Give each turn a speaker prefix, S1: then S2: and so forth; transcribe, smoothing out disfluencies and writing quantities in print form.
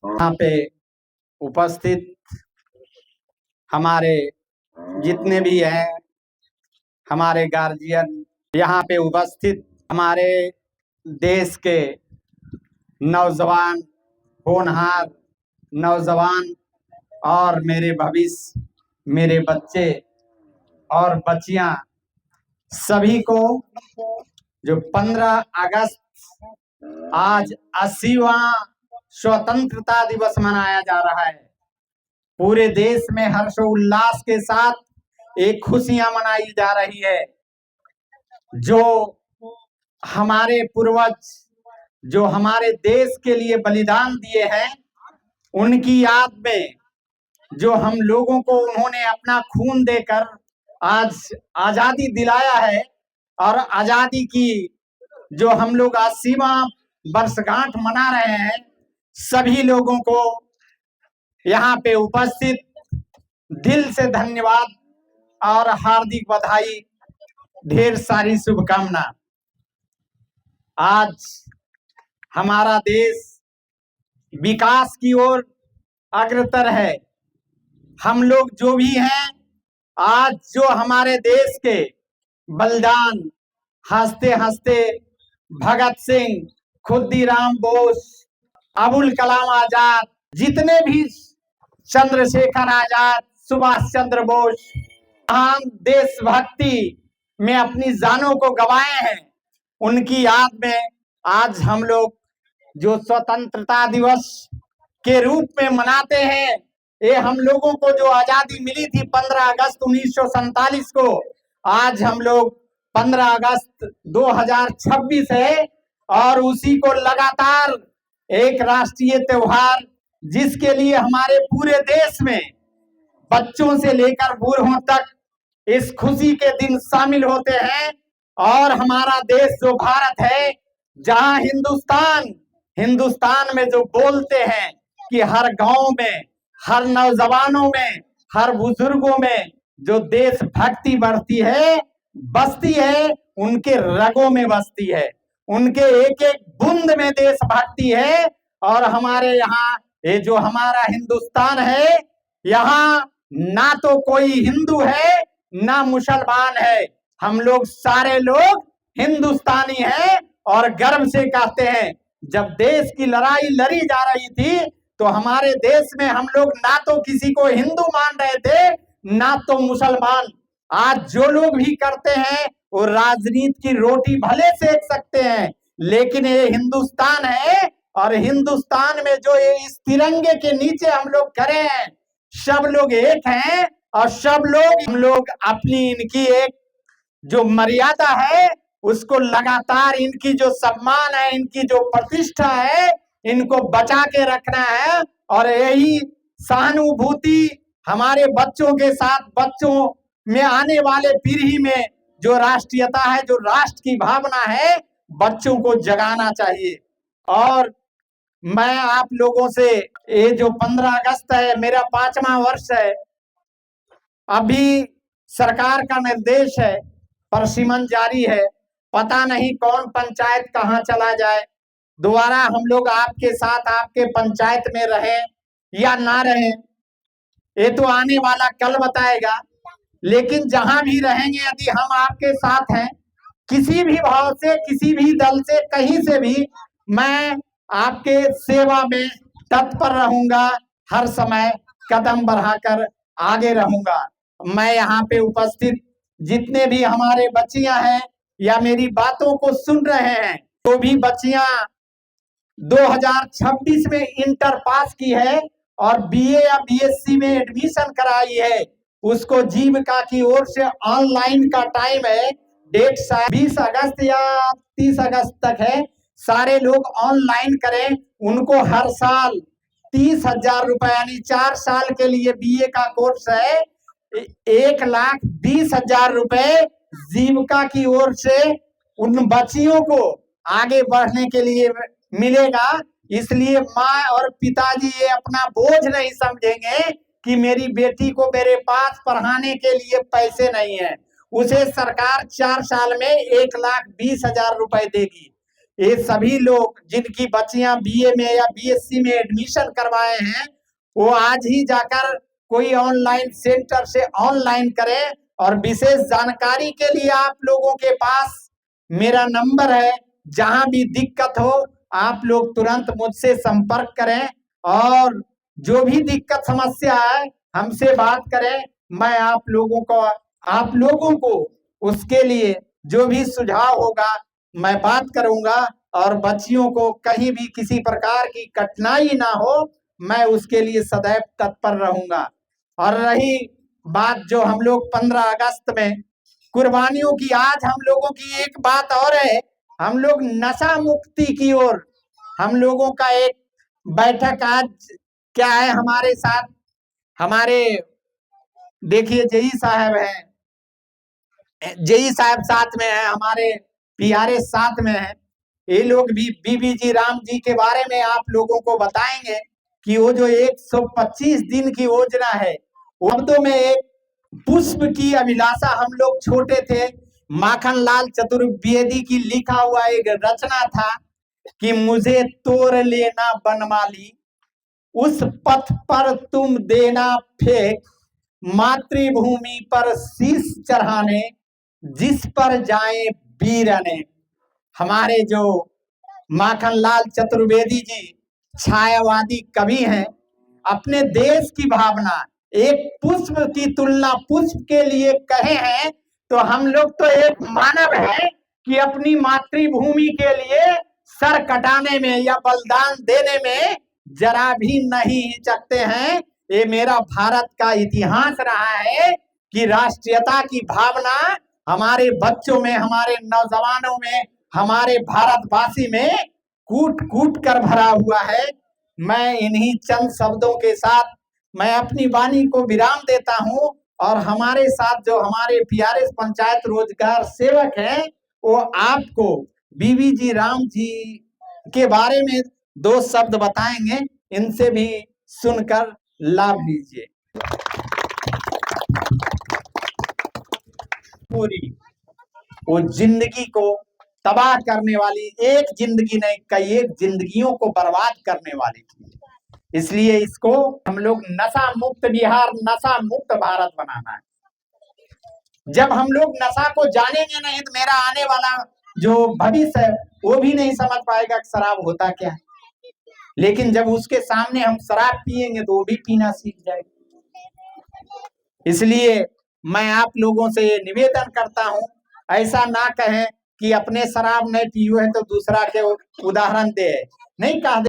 S1: यहाँ पे उपस्थित हमारे जितने भी हैं, हमारे गार्जियन, यहाँ पे उपस्थित हमारे देश के नौजवान, होनहार नौजवान और मेरे भविष्य, मेरे बच्चे और बच्चियां, सभी को जो 15 अगस्त आज 80वां स्वतंत्रता दिवस मनाया जा रहा है, पूरे देश में हर्षोल्लास के साथ एक खुशियां मनाई जा रही है। जो हमारे पूर्वज जो हमारे देश के लिए बलिदान दिए हैं, उनकी याद में जो हम लोगों को उन्होंने अपना खून देकर आज आजादी दिलाया है, और आजादी की जो हम लोग 80वां वर्षगांठ मना रहे हैं, सभी लोगों को यहाँ पे उपस्थित दिल से धन्यवाद और हार्दिक बधाई, ढेर सारी शुभकामना। आज हमारा देश विकास की ओर अग्रसर है। हम लोग जो भी हैं, आज जो हमारे देश के बलिदान, हंसते हंसते भगत सिंह, खुद्दीराम बोस, अबुल कलाम आजाद, जितने भी चंद्रशेखर आजाद, सुभाष चंद्र बोस, महान देशभक्ति में अपनी जानों को गंवाए हैं, उनकी याद में आज हम लोग जो स्वतंत्रता दिवस के रूप में मनाते हैं, ये हम लोगों को जो आजादी मिली थी 15 अगस्त 1947 को, आज हम लोग 15 अगस्त 2026 है, और उसी को लगातार एक राष्ट्रीय त्योहार, जिसके लिए हमारे पूरे देश में बच्चों से लेकर बूढ़ों तक इस खुशी के दिन शामिल होते हैं। और हमारा देश जो भारत है, जहां हिंदुस्तान में जो बोलते हैं कि हर गांव में, हर नौजवानों में, हर बुजुर्गों में जो देशभक्ति बसती है, उनके रगों में बसती है, उनके एक एक बूंद में देशभक्ति है। और हमारे यहाँ ये जो हमारा हिंदुस्तान है, यहाँ ना तो कोई हिंदू है ना मुसलमान है, हम लोग सारे लोग हिंदुस्तानी हैं। और गर्व से कहते हैं, जब देश की लड़ाई लड़ी जा रही थी, तो हमारे देश में हम लोग ना तो किसी को हिंदू मान रहे थे, ना तो मुसलमान। आज जो लोग भी करते हैं, वो राजनीति की रोटी भले सेक सकते हैं, लेकिन ये हिंदुस्तान है, और हिंदुस्तान में जो ये इस तिरंगे के नीचे हम लोग खड़े हैं, सब लोग एक हैं, और सब लोग हम लोग अपनी इनकी एक जो मर्यादा है, उसको लगातार, इनकी जो सम्मान है, इनकी जो प्रतिष्ठा है, इनको बचा के रखना है। और यही सहानुभूति हमारे बच्चों के साथ, बच्चों में आने वाले पीढ़ी में जो राष्ट्रीयता है, जो राष्ट्र की भावना है, बच्चों को जगाना चाहिए। और मैं आप लोगों से, ये जो 15 अगस्त है, मेरा 5वां वर्ष है, अभी सरकार का निर्देश है, परसिमन जारी है, पता नहीं कौन पंचायत कहाँ चला जाए। दोबारा हम लोग आपके साथ, आपके पंचायत में रहें या ना रहें, ये तो आने वाला कल बताएगा। लेकिन जहां भी रहेंगे, यदि हम आपके साथ हैं, किसी भी भाव से, किसी भी दल से, कहीं से भी, मैं आपके सेवा में तत्पर रहूंगा, हर समय कदम बढ़ाकर आगे रहूंगा। मैं यहाँ पे उपस्थित जितने भी हमारे बच्चियां हैं या मेरी बातों को सुन रहे हैं, तो भी बच्चियां 2026 में इंटर पास की है और बीए या बीएससी में एडमिशन कराई है, उसको जीविका की ओर से ऑनलाइन का टाइम है, डेट 20 अगस्त या 30 अगस्त तक है। सारे लोग ऑनलाइन करें, उनको हर साल 30,000 रुपए, यानी 4 साल के लिए बीए का कोर्स है, 1,20,000 रुपए जीविका की ओर से उन बच्चियों को आगे बढ़ने के लिए मिलेगा। इसलिए माँ और पिताजी ये अपना बोझ नहीं समझेंगे कि मेरी बेटी को मेरे पास पढ़ाने के लिए पैसे नहीं है, उसे सरकार 4 साल में 1,20,000 रुपए देगी। ये सभी लोग जिनकी बच्चियां बीए में या बीएससी में एडमिशन करवाए हैं, वो आज ही जाकर कोई ऑनलाइन सेंटर से ऑनलाइन करें। और विशेष जानकारी के लिए आप लोगों के पास मेरा नंबर है, जहां भी दिक्कत हो आप लोग तुरंत मुझसे संपर्क करें और जो भी दिक्कत समस्या है हमसे बात करें। मैं आप लोगों को उसके लिए जो भी सुझाव होगा मैं बात करूंगा, और बच्चियों को कहीं भी किसी प्रकार की कठिनाई ना हो, मैं उसके लिए सदैव तत्पर रहूंगा। और रही बात जो हम लोग 15 अगस्त में कुर्बानियों की, आज हम लोगों की एक बात और है, हम लोग नशा मुक्ति की ओर हम लोगों का एक बैठक आज क्या है हमारे साथ, हमारे देखिए जेई साहब हैं, जेई साहब साथ में है, हमारे पीआरएस साथ में है। ये लोग भी बीबीजी राम जी के बारे में आप लोगों को बताएंगे कि वो जो 125 दिन की योजना है, शब्दों में एक पुष्प की अभिलाषा, हम लोग छोटे थे, माखनलाल चतुर्वेदी की लिखा हुआ एक रचना था कि मुझे तोड़ लेना बनमाली, उस पथ पर तुम देना फेंक, मातृभूमि पर शीश चढ़ाने, जिस पर जाए वीरने। हमारे जो माखनलाल चतुर्वेदी जी छायावादी कवि हैं, अपने देश की भावना एक पुष्प की तुलना पुष्प के लिए कहे हैं, तो हम लोग तो एक मानव है कि अपनी मातृभूमि के लिए सर कटाने में या बलिदान देने में जरा भी नहीं हिचकते हैं। ये मेरा भारत का इतिहास रहा है कि राष्ट्रीयता की भावना हमारे बच्चों में, हमारे नौजवानों में, हमारे भारतवासी में कूट कूट कर भरा हुआ है। मैं इन्हीं चंद शब्दों के साथ मैं अपनी वाणी को विराम देता हूं, और हमारे साथ जो हमारे पीआरएस पंचायत रोजगार सेवक हैं, वो आपको बीबीजी राम जी के बारे में 2 शब्द बताएंगे, इनसे भी सुनकर लाभ लीजिए। पूरी वो जिंदगी को तबाह करने वाली, एक जिंदगी नहीं कई एक जिंदगियों को बर्बाद करने वाली थी। इसलिए इसको हम लोग नशा मुक्त बिहार, नशा मुक्त भारत बनाना है। जब हम लोग नशा को जानेंगे नहीं तो मेरा आने वाला जो भविष्य है वो भी नहीं समझ पाएगा कि शराब होता क्या है। लेकिन जब उसके सामने हम शराब पिएंगे तो वो भी पीना सीख जाएगा। इसलिए मैं आप लोगों से ये निवेदन करता हूं, ऐसा ना कहें कि अपने शराब नहीं पियो है तो दूसरा के उदाहरण दे, नहीं कहा